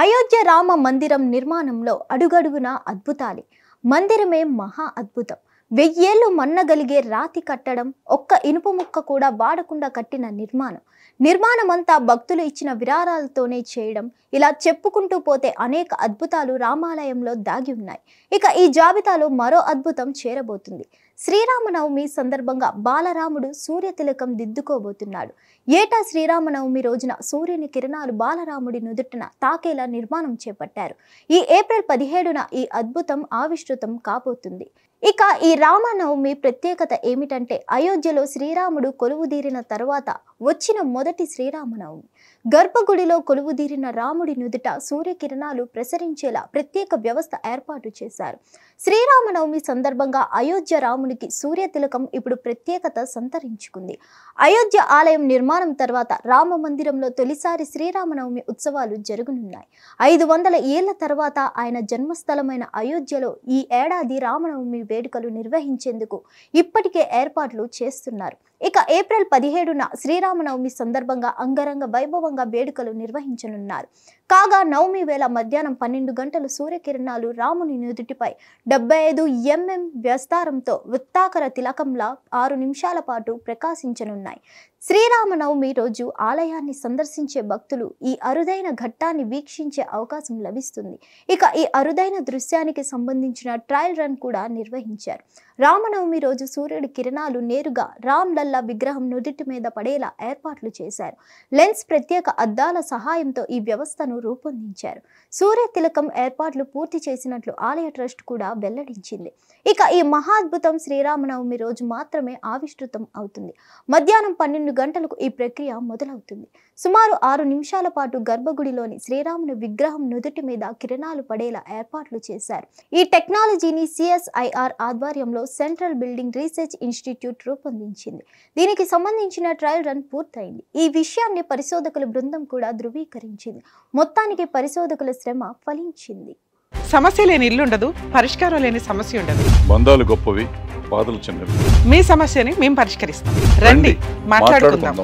అయోధ్య రామ మందిరం నిర్మాణంలో అడుగడుగునా అద్భుతాలే. మందిరమే మహా అద్భుతం. 1000 ఏళ్లు మన్నగలిగే రాతి కట్టడం, ఒక్క ఇనుప ముక్క కూడా వాడకుండా కట్టిన నిర్మాణమంతా భక్తులు ఇచ్చిన విరాళాలతోనే చేయడం, ఇలా చెప్పుకుంటూ పోతే అనేక అద్భుతాలు రామాలయంలో దాగి ఉన్నాయి. ఇక ఈ జాబితాలో మరో అద్భుతం చేరబోతుంది. శ్రీరామనవమి సందర్భంగా బాలరాముడు సూర్యతిలకం దిద్దుకోబోతున్నాడు. ఏటా శ్రీరామనవమి రోజున సూర్యుని కిరణాలు బాలరాముడి నుదుటిన తాకేలా నిర్మాణం చేపట్టారు. ఈ ఏప్రిల్ 17న ఈ అద్భుతం ఆవిష్కృతం కాబోతుంది. ఇక ఈ రామనవమి ప్రత్యేకత ఏమిటంటే, అయోధ్యలో శ్రీరాముడు కొలువుదీరిన తర్వాత వచ్చిన మొదటి శ్రీరామనవమి. గర్భగుడిలో కొలువుదీరిన రాముడి నుదుట సూర్యకిరణాలు ప్రసరించేలా ప్రత్యేక వ్యవస్థ ఏర్పాటు చేశారు. శ్రీరామనవమి సందర్భంగా అయోధ్య రామునికి సూర్యతిలకం ఇప్పుడు ప్రత్యేకత సంతరించుకుంది. అయోధ్య ఆలయం నిర్మాణం తర్వాత రామ మందిరంలో తొలిసారి శ్రీరామనవమి ఉత్సవాలు జరగనున్నాయి. 500 ఏళ్ల తర్వాత ఆయన జన్మస్థలమైన అయోధ్యలో ఈ ఏడాది రామనవమి వేడుకలు నిర్వహించేందుకు ఇప్పటికే ఏర్పాట్లు చేస్తున్నారు. ఇక ఏప్రిల్ 17న శ్రీరామనవమి సందర్భంగా అంగరంగ వైభవంగా వేడుకలు నిర్వహించనున్నారు. కాగా నవమి వేళ మధ్యాహ్నం 12 గంటలు సూర్యకిరణాలు రాముని నుదుటిపై 75 mm విస్తారంతో వృత్తాకార తిలకంలా 6 నిమిషాల పాటు ప్రకాశించనున్నాయి. శ్రీరామనవమి రోజు ఆలయాన్ని సందర్శించే భక్తులు ఈ అరుదైన ఘట్టాన్ని వీక్షించే అవకాశం లభిస్తుంది. ఇక ఈ అరుదైన దృశ్యానికి సంబంధించిన ట్రయల్ రన్ కూడా నిర్వహించారు. రామనవమి రోజు సూర్యుడి కిరణాలు నేరుగా రామ్ లల్లా విగ్రహం నుదుటి మీద పడేలా ఏర్పాట్లు చేశారు. లెన్స్ ప్రత్యేక అద్దాల సహాయంతో ఈ వ్యవస్థను రూపొందించారు. సూర్య తిలకం ఏర్పాట్లు పూర్తి చేసినట్లు ఆలయ ట్రస్ట్ కూడా వెల్లడించింది. ఇక ఈ మహాద్భుతం శ్రీరామనవమి రోజు మాత్రమే ఆవిష్కృతం అవుతుంది. మధ్యాహ్నం 12 గంటలకు ఈ ప్రక్రియ మొదలవుతుంది. సుమారు 6 నిమిషాల పాటు గర్భగుడిలోని శ్రీరాముని విగ్రహం నుదుటి మీద కిరణాలు పడేలా ఏర్పాట్లు చేశారు. ఈ టెక్నాలజీని CSIR ఆధ్వర్యంలో సెంట్రల్ బిల్డింగ్ రీసెర్చ్ ఇన్స్టిట్యూట్ రూపొందించింది. దీనికి సంబంధించిన ట్రయల్ రన్ పూర్తయింది. ఈ విషయాన్ని పరిశోధకుల బృందం కూడా ధృవీకరించింది. మొత్తానికి పరిశోధకుల శ్రమ ఫలించింది. సమస్య లేని ఇల్లు ఉండదు, పరిష్కారం లేని సమస్య ఉండదు. బంధాలు గొప్పవి, బాధలు చిన్నవి. మీ సమస్యని మేము పరిష్కరిస్తాం. రండి మాట్లాడుకుందాం.